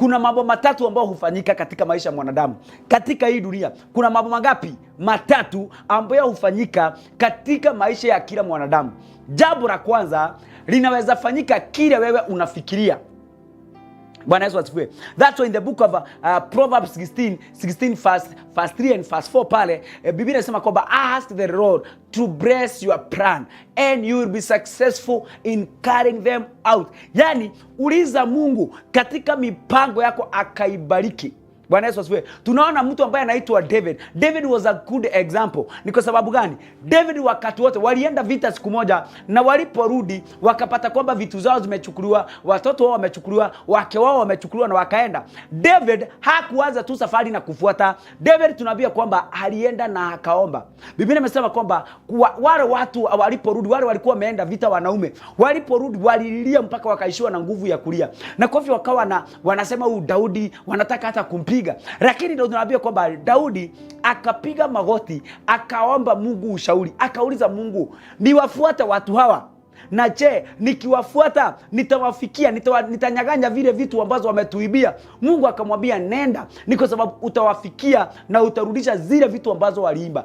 kuna mambo matatu ambayo hufanyika katika maisha ya mwanadamu. Katika hii dunia kuna mambo mangapi? Matatu ambayo hufanyika katika maisha ya kila mwanadamu. Jambo la kwanza linaweza fanyika kile wewe unafikiria. Bwana Yesu asifiwe. That's why in the book of Proverbs 16 verse 3 and verse 4 pale Biblia inasema kwamba ask the Lord to bless your plan and you will be successful in carrying them out. Yani uliza Mungu katika mipango yako akaibariki. Bwana Yesu asifiwe. Tunaona mtu ambaye anaitwa David. David was a good example. Ni kwa sababu gani? David wakati wote walienda vita siku moja, na waliporudi wakapata kwamba vitu zao zimechukuliwa, watoto wao wamechukuliwa, wake wao wamechukuliwa na wakaenda. David hakuanza tu safari na kufuata. David tunaambia kwamba alienda na akaomba. Biblia imesema kwamba wale watu waliporudi, wale walikuwa wameenda vita wanaume, waliporudi walilia mpaka wakaishiwa na nguvu ya kulia. Na kwa hivyo wakawa wanasema huyu Daudi wanataka hata kumpiga. Lakini ndio tunaambia kwamba Daudi akapiga magoti, akaomba Mungu ushauri, akauliza Mungu, niwafuate watu hawa? Na je, nikiwafuata nitawafikia, nitanyaganya vile vitu ambazo wametuibia? Mungu akamwambia nenda, ni kwa sababu utawafikia na utarudisha zile vitu ambazo waliiba.